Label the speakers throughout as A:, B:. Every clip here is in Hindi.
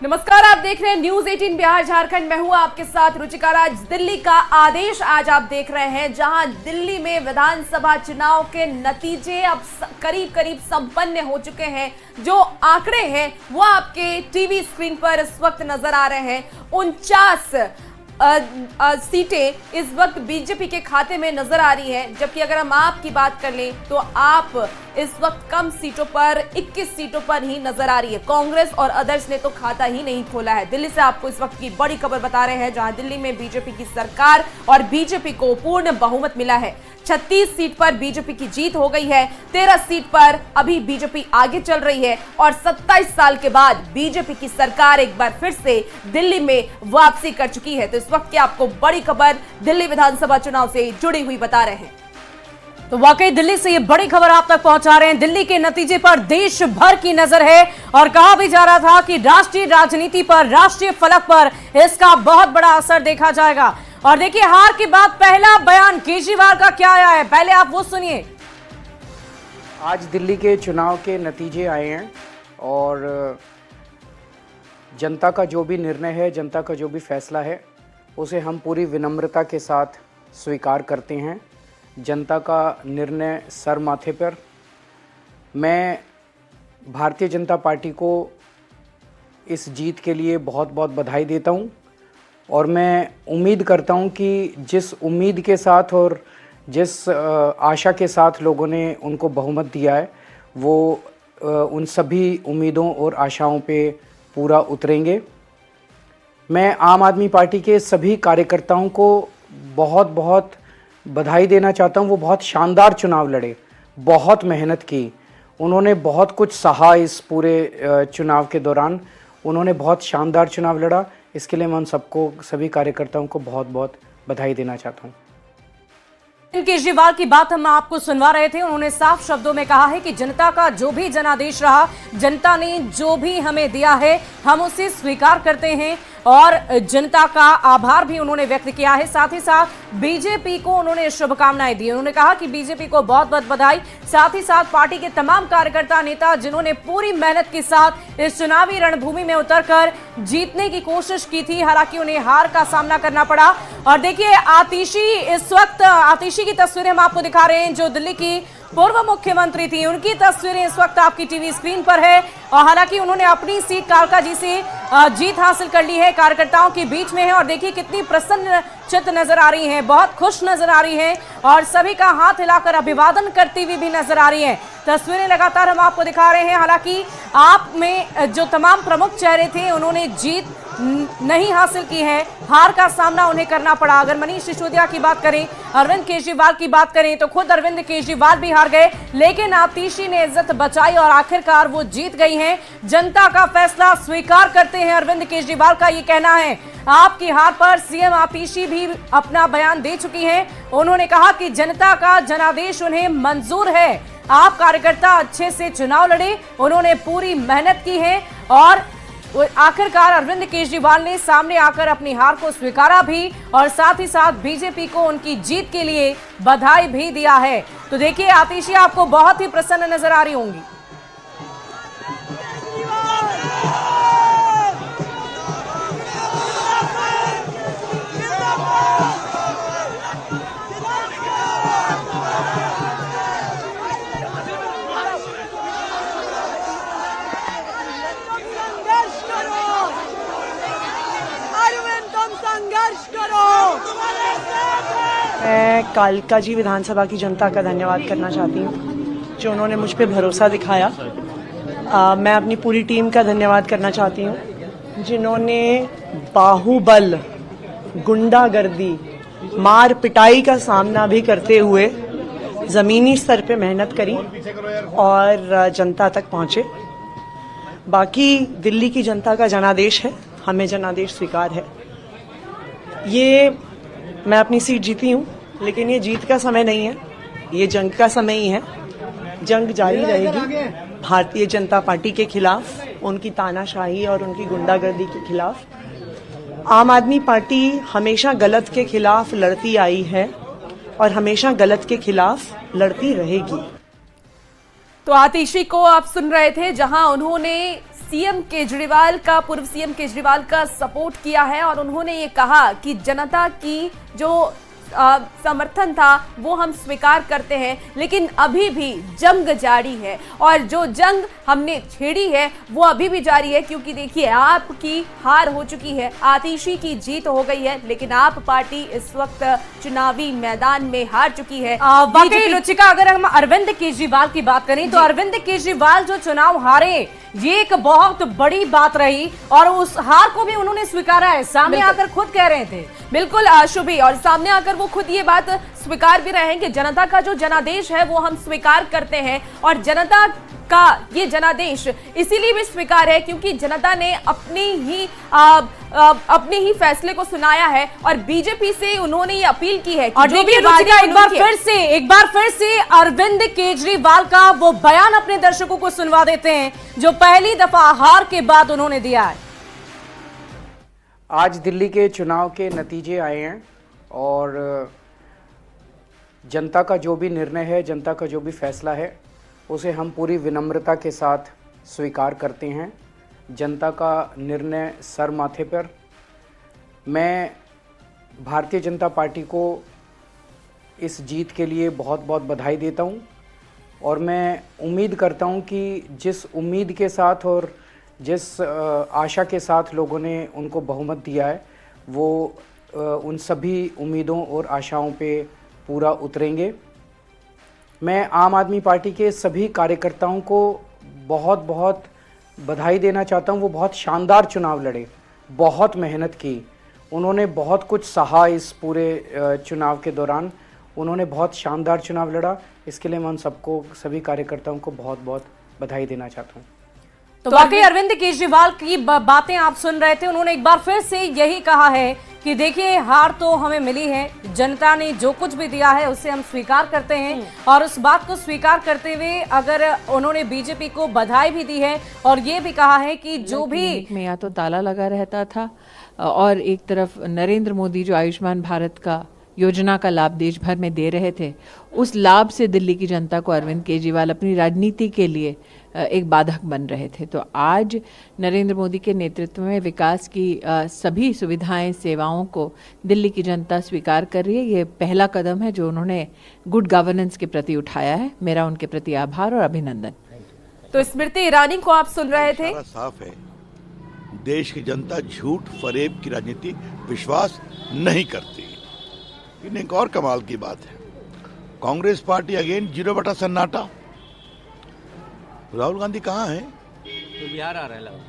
A: नमस्कार, आप देख रहे हैं न्यूज 18 बिहार झारखंड। मैं हूं आपके साथ रुचिका राज। दिल्ली का आदेश आज आप देख रहे हैं, जहां दिल्ली में विधानसभा चुनाव के नतीजे अब करीब संपन्न हो चुके हैं। जो आंकड़े हैं वो आपके टीवी स्क्रीन पर इस वक्त नजर आ रहे हैं। 49 सीटें इस वक्त बीजेपी के खाते में नजर आ रही है, जबकि अगर हम आप की बात कर लें तो आप इस वक्त कम सीटों पर 21 सीटों पर ही नजर आ रही है। कांग्रेस और अदर्स ने तो खाता ही नहीं खोला है। दिल्ली से आपको इस वक्त की बड़ी खबर बता रहे हैं, जहां दिल्ली में बीजेपी की सरकार और बीजेपी को पूर्ण बहुमत मिला है। 36 सीट पर बीजेपी की जीत हो गई है। 13 सीट पर अभी बीजेपी आगे चल रही है और 27 साल के बाद बीजेपी की सरकार एक बार फिर से दिल्ली में वापसी कर चुकी है। तो इस वक्त की आपको बड़ी खबर दिल्ली विधानसभा चुनाव से जुड़ी हुई बता रहे हैं।
B: तो वाकई दिल्ली से ये बड़ी खबर आप तक पहुंचा रहे हैं। दिल्ली के नतीजे पर देश भर की नजर है और कहा भी जा रहा था कि राष्ट्रीय राजनीति पर, राष्ट्रीय फलक पर इसका बहुत बड़ा असर देखा जाएगा। और देखिए, हार के बाद पहला बयान केजरीवाल का क्या आया है, पहले आप वो सुनिए।
C: आज दिल्ली के चुनाव के नतीजे आए हैं और जनता का जो भी निर्णय है, जनता का जो भी फैसला है, उसे हम पूरी विनम्रता के साथ स्वीकार करते हैं। जनता का निर्णय सर माथे पर। मैं भारतीय जनता पार्टी को इस जीत के लिए बहुत बहुत बधाई देता हूं और मैं उम्मीद करता हूं कि जिस उम्मीद के साथ और जिस आशा के साथ लोगों ने उनको बहुमत दिया है, वो उन सभी उम्मीदों और आशाओं पे पूरा उतरेंगे। मैं आम आदमी पार्टी के सभी कार्यकर्ताओं को बहुत बहुत बधाई देना चाहता हूं। वो बहुत शानदार चुनाव लड़े, बहुत मेहनत की, उन्होंने बहुत कुछ सहा। इस पूरे चुनाव के दौरान उन्होंने बहुत शानदार चुनाव लड़ा। इसके लिए मैं उन सबको, सभी कार्यकर्ताओं को बहुत बहुत बधाई देना चाहता हूँ।
B: केजरीवाल की बात हम आपको सुनवा रहे थे। उन्होंने साफ शब्दों में कहा है कि जनता का जो भी जनादेश रहा, जनता ने जो भी हमें दिया है, हम उसे स्वीकार करते हैं और जनता का आभार भी उन्होंने व्यक्त किया है। साथ ही साथ बीजेपी को उन्होंने शुभकामनाएं दी। उन्होंने कहा कि बीजेपी को बहुत बहुत बधाई। साथ ही साथ पार्टी के तमाम कार्यकर्ता, नेता जिन्होंने पूरी मेहनत के साथ इस चुनावी रणभूमि में उतरकर जीतने की कोशिश की थी, हालांकि उन्हें हार का सामना करना पड़ा। और देखिए, आतिशी, इस वक्त आतिशी की तस्वीरें हम आपको दिखा रहे हैं, जो दिल्ली की पूर्व मुख्यमंत्री थी। उनकी तस्वीरें इस वक्त आपकी टीवी स्क्रीन पर है और हालांकि उन्होंने अपनी सीट कालकाजी से जीत हासिल कर ली है, कार्यकर्ताओं के बीच में है। और देखिए कितनी प्रसन्न चित्त नजर आ रही हैं, बहुत खुश नजर आ रही हैं और सभी का हाथ हिलाकर अभिवादन करती हुई भी नजर आ रही हैं। तस्वीरें लगातार हम आपको दिखा रहे हैं। हालांकि आप में जो तमाम प्रमुख चेहरे थे, उन्होंने जीत नहीं हासिल की है, हार का सामना उन्हें करना पड़ा। अगर मनीष सिसोदिया की बात करें, अरविंद केजरीवाल की बात करें, तो खुद अरविंद केजरीवाल भी हार गए, लेकिन आतिशी ने इज्जत बचाई और आखिरकार वो जीत गई हैं। जनता का फैसला स्वीकार करते हैं, अरविंद केजरीवाल का ये कहना है। आपकी हार पर सीएम आतिशी भी अपना बयान दे चुकी हैं। उन्होंने कहा कि जनता का जनादेश उन्हें मंजूर है। आप कार्यकर्ता अच्छे से चुनाव लड़े, उन्होंने पूरी मेहनत की है और आखिरकार अरविंद केजरीवाल ने सामने आकर अपनी हार को स्वीकारा भी और साथ ही साथ बीजेपी को उनकी जीत के लिए बधाई भी दिया है। तो देखिए, आतिशी आपको बहुत ही प्रसन्न नजर आ रही होंगी।
D: मैं कालकाजी विधानसभा की जनता का धन्यवाद करना चाहती हूँ, जो उन्होंने मुझ पे भरोसा दिखाया। मैं अपनी पूरी टीम का धन्यवाद करना चाहती हूँ, जिन्होंने बाहुबल, गुंडागर्दी, मार पिटाई का सामना भी करते हुए ज़मीनी स्तर पे मेहनत करी और जनता तक पहुँचे। बाकी दिल्ली की जनता का जनादेश है, हमें जनादेश स्वीकार है। ये मैं अपनी सीट जीती हूँ, लेकिन ये जीत का समय नहीं है, ये जंग का समय ही है। जंग जारी रहेगी भारतीय जनता पार्टी के खिलाफ, उनकी तानाशाही और उनकी गुंडागर्दी के खिलाफ। आम आदमी पार्टी हमेशा गलत के खिलाफ लड़ती आई है और हमेशा गलत के खिलाफ लड़ती रहेगी।
A: तो आतिशी को आप सुन रहे थे, जहां उन्होंने सीएम केजरीवाल का, पूर्व सीएम केजरीवाल का सपोर्ट किया है और उन्होंने ये कहा कि जनता की जो समर्थन था वो हम स्वीकार करते हैं, लेकिन अभी भी जंग जारी है और जो जंग हमने छेड़ी है वो अभी भी जारी है, क्योंकि देखिए आपकी हार हो चुकी है, आतिशी की जीत हो गई है, लेकिन आप पार्टी इस वक्त चुनावी मैदान में हार चुकी है।
B: वाकई रुचिका, अगर हम अरविंद केजरीवाल की बात करें तो अरविंद केजरीवाल जो चुनाव हारे ये एक बहुत बड़ी बात रही और उस हार को भी उन्होंने स्वीकारा है, सामने आकर खुद कह रहे थे।
A: बिल्कुल शुभी, और सामने आकर वो खुद ये बात स्वीकार भी रहे हैं कि जनता का जो जनादेश है वो हम स्वीकार करते हैं और जनता का ये जनादेश इसीलिए भी स्वीकार है क्योंकि जनता ने अपने ही फैसले को सुनाया है और बीजेपी से उन्होंने ये अपील की है कि
B: और देखिए रुचिका, एक बार फिर से अरविंद केजरीवाल का वो बयान अपने दर्शकों को सुनवा देते हैं जो पहली दफा हार के बाद उन्होंने दिया है।
C: आज दिल्ली के चुनाव के नतीजे आए हैं और जनता का जो भी निर्णय है, जनता का जो भी फैसला है, उसे हम पूरी विनम्रता के साथ स्वीकार करते हैं। जनता का निर्णय सर माथे पर। मैं भारतीय जनता पार्टी को इस जीत के लिए बहुत बहुत बधाई देता हूं और मैं उम्मीद करता हूं कि जिस उम्मीद के साथ और जिस आशा के साथ लोगों ने उनको बहुमत दिया है वो उन सभी उम्मीदों और आशाओं पे पूरा उतरेंगे। मैं आम आदमी पार्टी के सभी कार्यकर्ताओं को बहुत बहुत बधाई देना चाहता हूं। वो बहुत शानदार चुनाव लड़े, बहुत मेहनत की, उन्होंने बहुत कुछ सहा इस पूरे चुनाव के दौरान, उन्होंने बहुत शानदार चुनाव लड़ा। इसके लिए मैं उन सबको, सभी कार्यकर्ताओं को बहुत बहुत बधाई देना चाहता हूँ।
B: तो वाकई अरविंद केजरीवाल की बातें आप सुन रहे थे, उन्होंने एक बार फिर से यही कहा है कि देखिए हार तो हमें मिली है, जनता ने जो कुछ भी दिया है उसे हम स्वीकार करते हैं और उस बात को स्वीकार करते हुए अगर उन्होंने बीजेपी को बधाई भी दी है और ये भी कहा है कि जो भी
E: में या तो ताला लगा रहता था और एक तरफ नरेंद्र मोदी जो आयुष्मान भारत का योजना का लाभ देश भर में दे रहे थे, उस लाभ से दिल्ली की जनता को अरविंद केजरीवाल अपनी राजनीति के लिए एक बाधक बन रहे थे। तो आज नरेंद्र मोदी के नेतृत्व में विकास की सभी सुविधाएं, सेवाओं को दिल्ली की जनता स्वीकार कर रही है। ये पहला कदम है जो उन्होंने गुड गवर्नेंस के प्रति उठाया है। मेरा उनके प्रति आभार और अभिनंदन।
A: तो स्मृति ईरानी को आप सुन रहे थे।
F: साफ है, देश की जनता झूठ फरेब की राजनीति विश्वास नहीं करती। लेकिन एक और कमाल की बात है, कांग्रेस पार्टी अगेन 0 सन्नाटा। राहुल गांधी कहाँ हैं?
G: तो बिहार आ रहे हैं।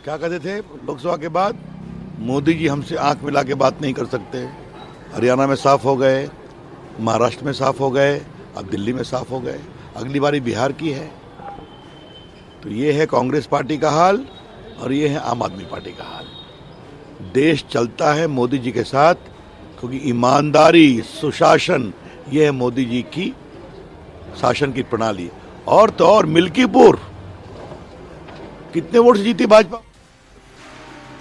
F: क्या कहते थे लोकसभा के बाद, मोदी जी हमसे आंख मिला के बात नहीं कर सकते। हरियाणा में साफ हो गए, महाराष्ट्र में साफ हो गए, अब दिल्ली में साफ हो गए, अगली बारी बिहार की है। तो ये है कांग्रेस पार्टी का हाल और ये है आम आदमी पार्टी का हाल। देश चलता है मोदी जी के साथ क्योंकि ईमानदारी, सुशासन, ये है मोदी जी की शासन की प्रणाली। और तो और मिल्कीपुर कितने वोट से जीती भाजपा।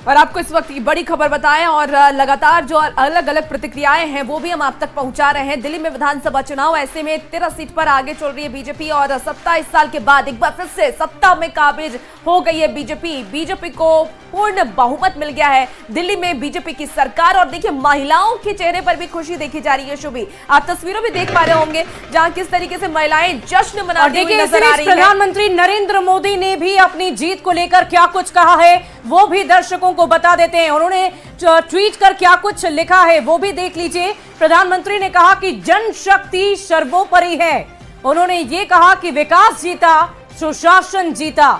A: और आपको इस वक्त की बड़ी खबर बताएं और लगातार जो अलग अलग प्रतिक्रियाएं हैं वो भी हम आप तक पहुंचा रहे हैं। दिल्ली में विधानसभा चुनाव, ऐसे में 13 सीट पर आगे चल रही है बीजेपी और 27 साल के बाद एक बार फिर से सत्ता में काबिज हो गई है बीजेपी। बीजेपी को पूर्ण बहुमत मिल गया है दिल्ली में, बीजेपी की सरकार। और देखिए महिलाओं के चेहरे पर भी खुशी देखी जा रही है। शुभी, आप तस्वीरों भी देख पा रहे होंगे जहां किस तरीके से महिलाएं जश्न मनाती हुई नजर आ रही है।
B: प्रधानमंत्री नरेंद्र मोदी ने भी अपनी जीत को लेकर क्या कुछ कहा है वो भी दर्शकों को बता देते हैं। उन्होंने ट्वीट कर क्या कुछ लिखा है वो भी देख लीजिए। प्रधानमंत्री ने कहा कि जनशक्ति सर्वोपरि है। उन्होंने ये कहा कि विकास जीता, सुशासन जीता।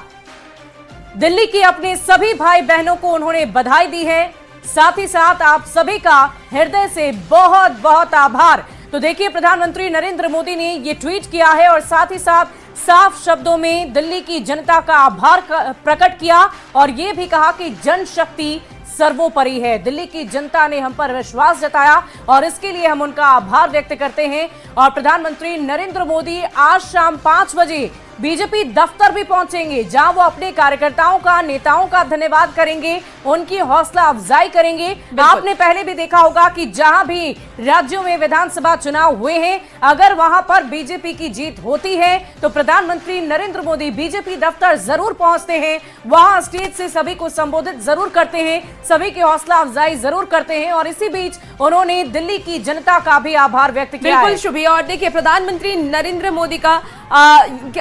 B: दिल्ली की अपने सभी भाई बहनों को उन्होंने बधाई दी है। साथ ही साथ आप सभी का हृदय से बहुत बहुत आभार। तो देखिए प्रधानमंत्री नरेंद्र मोदी ने ये ट्वीट किया है और साथ ही साथ साफ शब्दों में दिल्ली की जनता का आभार प्रकट किया और ये भी कहा कि जनशक्ति सर्वोपरि है। दिल्ली की जनता ने हम पर विश्वास जताया और इसके लिए हम उनका आभार व्यक्त करते हैं। और प्रधानमंत्री नरेंद्र मोदी आज शाम 5 बजे बीजेपी दफ्तर भी पहुंचेंगे, जहां वो अपने कार्यकर्ताओं का, नेताओं का धन्यवाद करेंगे, उनकी हौसला अफजाई करेंगे। आपने पहले भी देखा होगा कि जहां भी राज्यों में विधानसभा चुनाव हुए हैं, अगर वहां पर बीजेपी की जीत होती है तो प्रधानमंत्री नरेंद्र मोदी बीजेपी दफ्तर जरूर पहुंचते हैं, वहां स्टेज से सभी को संबोधित जरूर करते हैं, सभी की हौसला अफजाई जरूर करते हैं। और इसी बीच उन्होंने दिल्ली की जनता का भी आभार व्यक्त किया है।
A: बिल्कुल शुभी। और देखिए, प्रधानमंत्री नरेंद्र मोदी का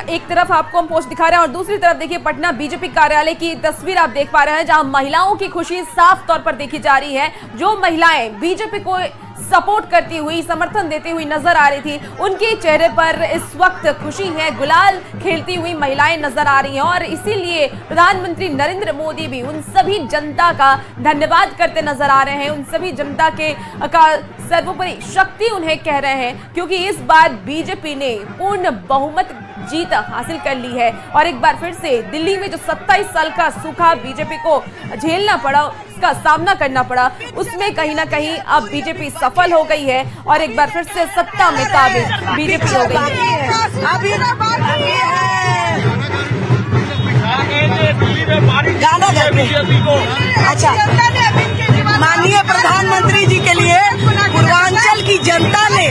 A: एक तरफ आपको हम पोस्ट दिखा रहे हैं और दूसरी तरफ देखिए पटना बीजेपी कार्यालय की तस्वीर आप देख पा रहे हैं, जहां महिलाओं की खुशी साफ तौर पर देखी जा रही है। जो महिलाएं बीजेपी को सपोर्ट करती हुई, समर्थन देती हुई नजर आ रही थी, उनके चेहरे पर इस वक्त खुशी है, गुलाल खेलती हुई महिलाएं नजर आ रही हैं। और इसीलिए प्रधानमंत्री नरेंद्र मोदी भी उन सभी जनता का धन्यवाद करते नजर आ रहे हैं, उन सभी जनता के का सर्वोपरि शक्ति उन्हें कह रहे हैं, क्योंकि इस बार बीजेपी ने पूर्ण बहुमत जीत हासिल कर ली है। और एक बार फिर से दिल्ली में जो 27 साल का सूखा बीजेपी को झेलना पड़ा, उसका सामना करना पड़ा, उसमें कहीं ना कहीं अब बीजेपी सफल हो गई है और एक बार फिर से सत्ता में काबिज बीजेपी हो गई है।
H: अच्छा, माननीय प्रधानमंत्री जी के लिए पूर्वांचल की जनता ने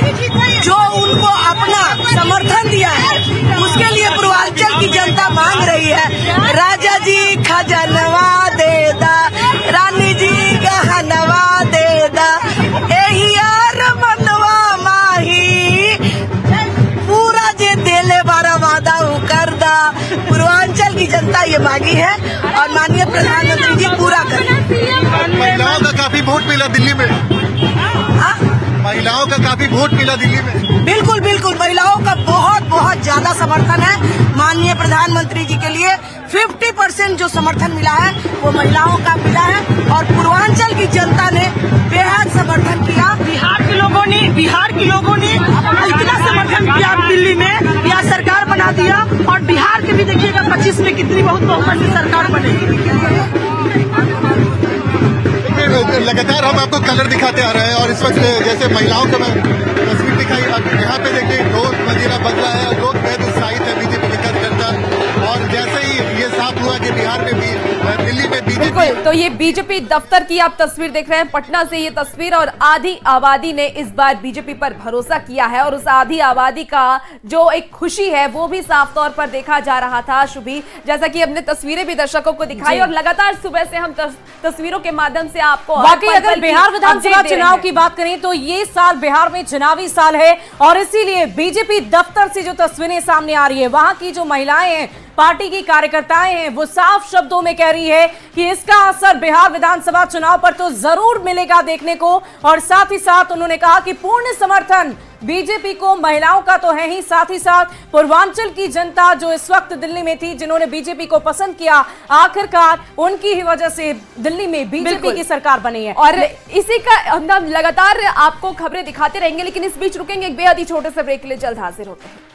H: जो उनको अपना समर्थन दिया है, उसके लिए पूर्वांचल की जनता मांग रही है, राजा जी खजनवा दे दा, रानी जी गहनवा दे दा, एही यार मनवा माही, पूरा जे देले बारा वादा कर दा। पूर्वांचल की जनता ये मांगी है और माननीय प्रधानमंत्री जी पूरा करें।
I: महिलाओं का काफी वोट मिला दिल्ली में। महिलाओं का काफी वोट मिला दिल्ली में।
H: बिल्कुल बिल्कुल, महिलाओं का बहुत बहुत ज्यादा समर्थन है माननीय प्रधानमंत्री जी के लिए। 50% जो समर्थन मिला है वो महिलाओं का मिला है और पूर्वांचल की जनता ने बेहद समर्थन किया। बिहार के लोगों ने इतना समर्थन किया दिल्ली में, यहाँ सरकार बना दिया। और बिहार के भी देखिएगा 25 में कितनी बहुत बहुमत की सरकार बनेगी।
I: लगातार हम आपको कलर दिखाते आ रहे हैं और इस वक्त जैसे महिलाओं का तस्वीर दिखाई, यहाँ पे देखिए 2 मंजिला बदला है और लोग बेहद उत्साहित है बीजेपी के कार्यकर्ता। और जैसे ही ये साफ हुआ कि बिहार में भी, दिल्ली में बीजेपी।
A: बिल्कुल, तो ये बीजेपी दफ्तर की आप तस्वीर देख रहे हैं, पटना से ये तस्वीर। और आधी आबादी ने इस बार बीजेपी पर भरोसा किया है और उस आधी आबादी का जो एक खुशी है वो भी साफ तौर पर देखा जा रहा था। शुभी, जैसा कि हमने तस्वीरें भी दर्शकों को दिखाई और लगातार सुबह से हम तस्वीरों के माध्यम से आपको
B: वाकई अगर बिहार विधानसभा चुनाव की बात करें तो ये साल बिहार में चुनावी साल है और इसीलिए बीजेपी दफ्तर से जो तस्वीरें सामने आ रही है, वहां की जो महिलाएं हैं, पार्टी की कार्यकर्ताएं हैं, वो साफ शब्दों में कह रही है कि इसका असर बिहार विधानसभा चुनाव पर तो जरूर मिलेगा देखने को। और साथ ही साथ उन्होंने कहा कि पूर्ण समर्थन बीजेपी को महिलाओं का तो है ही, साथ ही साथ पूर्वांचल की जनता जो इस वक्त दिल्ली में थी, जिन्होंने बीजेपी को पसंद किया, आखिरकार उनकी ही वजह से दिल्ली में बीजेपी की सरकार बनी है।
A: और इसी का हम लगातार आपको खबरें दिखाते रहेंगे, लेकिन इस बीच रुकेंगे एक बेहद ही छोटे से ब्रेक के लिए, जल्द हाजिर होते हैं।